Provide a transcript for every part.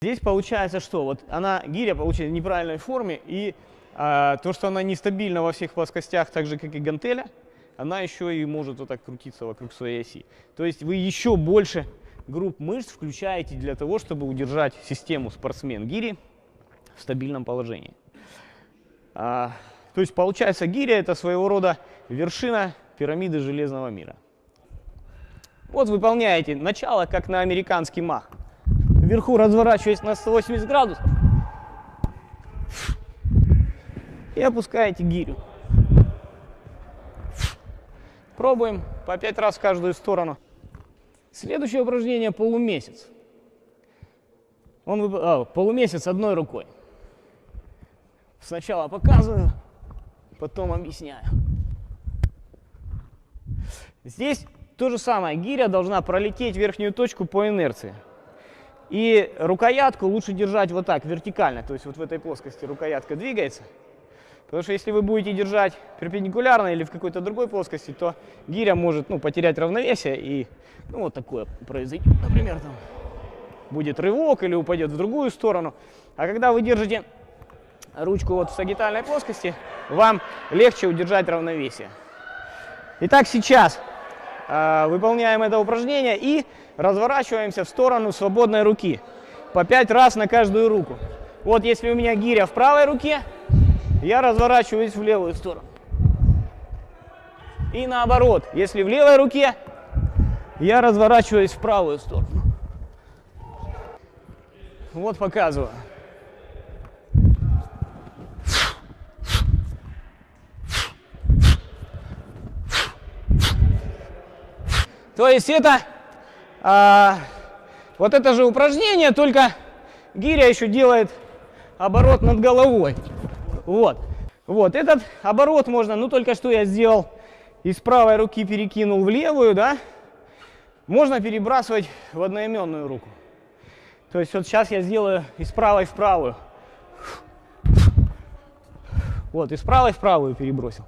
Здесь получается, что вот гиря получается в неправильной форме, и то, что она нестабильна во всех плоскостях, так же как и гантеля, она еще и может вот так крутиться вокруг своей оси. То есть вы еще больше групп мышц включаете для того, чтобы удержать систему спортсмен-гири в стабильном положении. То есть получается, гиря — это своего рода вершина пирамиды железного мира. Вот выполняете начало, как на американский мах. Вверху разворачиваясь на 180 градусов и опускаете гирю. Пробуем по 5 раз в каждую сторону. Следующее упражнение — полумесяц. Полумесяц одной рукой. Сначала показываю, потом объясняю. Здесь то же самое. Гиря должна пролететь верхнюю точку по инерции. И рукоятку лучше держать вот так, вертикально. То есть вот в этой плоскости рукоятка двигается. Потому что если вы будете держать перпендикулярно или в какой-то другой плоскости, то гиря может потерять равновесие и вот такое произойдет. Например, там будет рывок или упадет в другую сторону. А когда вы держите ручку вот в сагитальной плоскости, вам легче удержать равновесие. Итак, сейчас выполняем это упражнение и разворачиваемся в сторону свободной руки. По 5 раз на каждую руку. Вот если у меня гиря в правой руке, я разворачиваюсь в левую сторону. И наоборот, если в левой руке, я разворачиваюсь в правую сторону. Вот показываю. То есть это вот это же упражнение, только гиря еще делает оборот над головой. Вот этот оборот можно, только что я сделал, из правой руки перекинул в левую, да, можно перебрасывать в одноименную руку. То есть вот сейчас я сделаю из правой в правую. Вот, из правой в правую перебросил.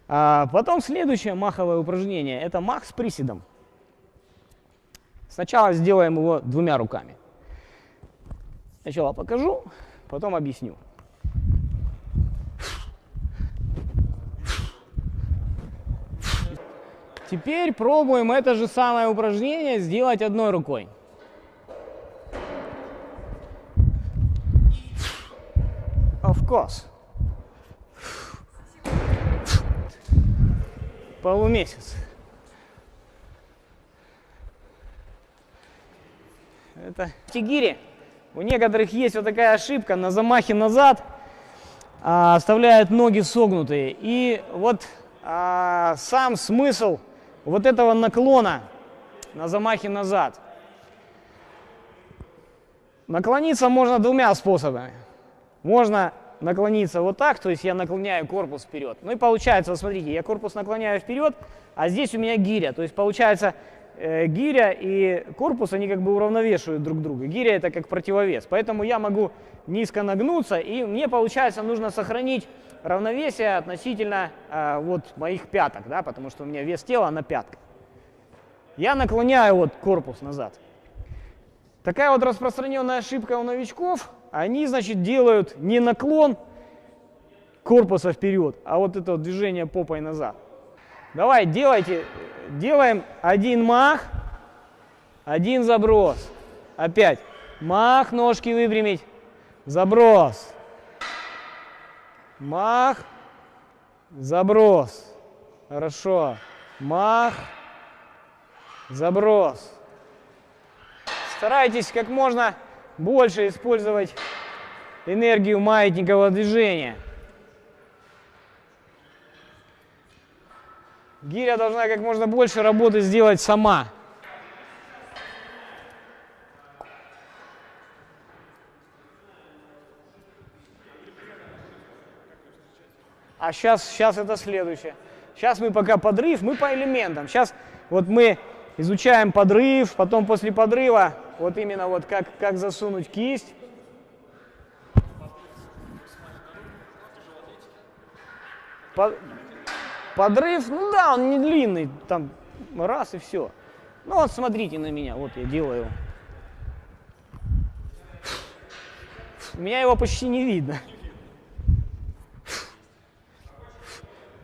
Потом следующее маховое упражнение — это мах с приседом. Сначала сделаем его 2 руками. Сначала покажу, потом объясню. Теперь пробуем это же самое упражнение сделать одной рукой. Of course. Полумесяц. Это гири. У некоторых есть вот такая ошибка: на замахе назад оставляют ноги согнутые. И вот сам смысл вот этого наклона на замахе назад. Наклониться можно 2 способами. Можно наклониться вот так, то есть я наклоняю корпус вперед. Ну и получается, вот смотрите, я корпус наклоняю вперед, а здесь у меня гиря. То есть получается, гиря и корпус, они как бы уравновешивают друг друга. Гиря — это как противовес. Поэтому я могу низко нагнуться, и мне, получается, нужно сохранить равновесие относительно вот моих пяток, да, потому что у меня вес тела на пятках. Я наклоняю вот корпус назад. Такая вот распространенная ошибка у новичков. Они, значит, делают не наклон корпуса вперед, а вот это вот движение попой назад. Давай, делаем 1 мах, 1 заброс. Опять мах, ножки выпрямить, заброс. Мах, заброс. Хорошо. Мах, заброс. Старайтесь как можно больше использовать энергию маятникового движения. Гиря должна как можно больше работы сделать сама. А сейчас это следующее. Сейчас мы пока подрыв, мы по элементам. Сейчас вот мы изучаем подрыв, потом после подрыва вот именно вот как засунуть кисть. Подрыв, ну да, он не длинный, там раз и все. Ну вот смотрите на меня, вот я делаю. У меня его почти не видно.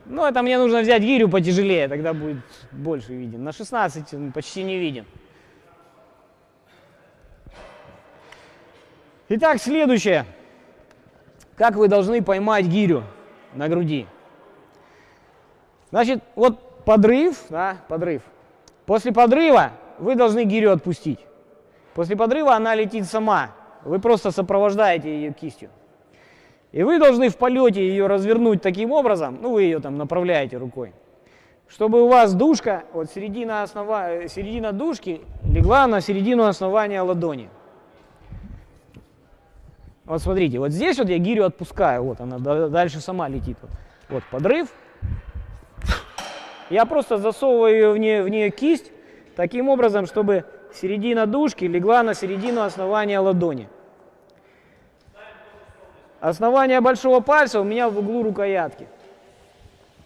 Ну, это мне нужно взять гирю потяжелее, тогда будет больше виден. На 16 он почти не виден. Итак, следующее. Как вы должны поймать гирю на груди? Значит, вот подрыв, да, подрыв. После подрыва вы должны гирю отпустить. После подрыва она летит сама. Вы просто сопровождаете ее кистью. И вы должны в полете ее развернуть таким образом, ну вы ее там направляете рукой, чтобы у вас дужка, вот середина дужки легла на середину основания ладони. Вот смотрите, вот здесь вот я гирю отпускаю, вот она дальше сама летит. Вот подрыв. Я просто засовываю в нее кисть таким образом, чтобы середина дужки легла на середину основания ладони. Основание большого пальца у меня в углу рукоятки.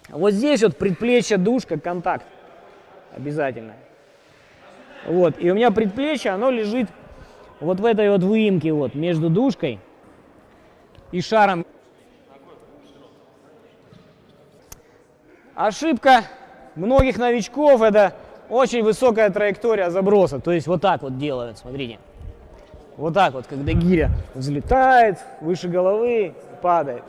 Вот здесь вот предплечье, дужка, контакт. Обязательно. Вот. И у меня предплечье, оно лежит вот в этой вот выемке вот между дужкой и шаром. Ошибка многих новичков — это очень высокая траектория заброса. То есть вот так вот делают, смотрите. Вот так вот, когда гиря взлетает выше головы, падает.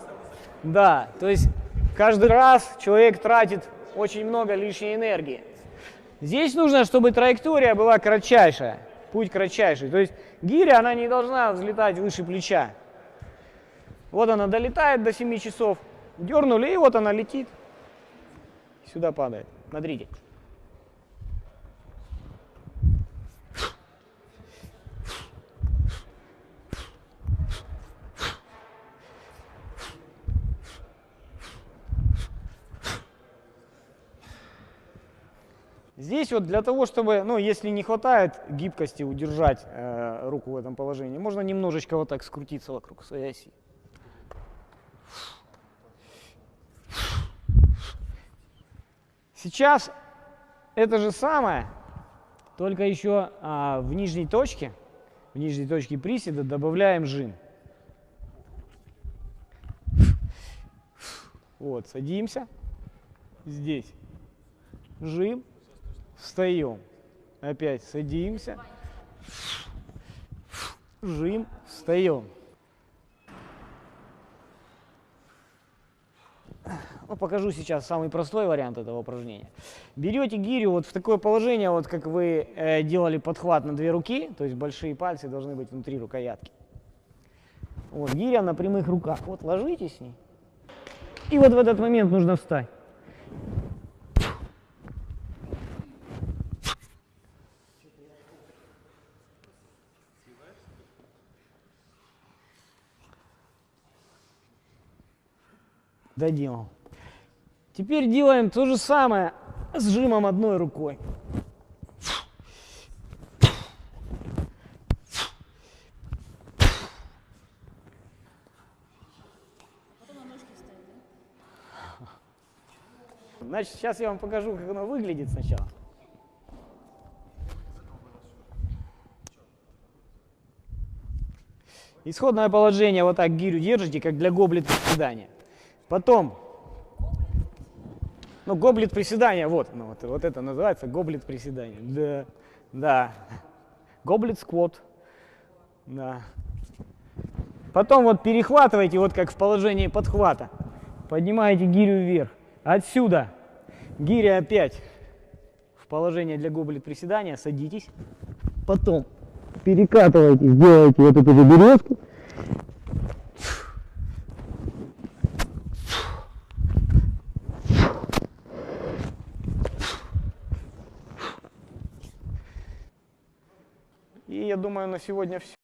Да, то есть каждый раз человек тратит очень много лишней энергии. Здесь нужно, чтобы траектория была кратчайшая, путь кратчайший. То есть гиря, она не должна взлетать выше плеча. Вот она долетает до 7 часов, дернули, и вот она летит. Сюда падает. Смотрите. Здесь вот для того, чтобы, ну, если не хватает гибкости удержать руку в этом положении, можно немножечко вот так скрутиться вокруг своей оси. Сейчас это же самое, только еще в нижней точке приседа добавляем жим. Вот, садимся, здесь жим. Встаем, опять садимся, жим, встаем. Ну, покажу сейчас самый простой вариант этого упражнения. Берете гирю вот в такое положение, вот как вы делали подхват на 2 руки, то есть большие пальцы должны быть внутри рукоятки. Вот гиря на прямых руках. Вот ложитесь с ней. И вот в этот момент нужно встать. Доделал. Теперь делаем то же самое с жимом одной рукой. Значит, сейчас я вам покажу, как оно выглядит сначала. Исходное положение, вот так гирю держите, как для гоблет-приседания. Потом, ну, гоблет-приседания, вот это называется гоблет-приседание. Да, да. Гоблет-сквот. Да. Потом вот перехватываете, вот как в положении подхвата. Поднимаете гирю вверх. Отсюда гиря опять в положение для гоблет-приседания, садитесь. Потом перекатываете, делаете вот эту же березку. И я думаю, на сегодня все.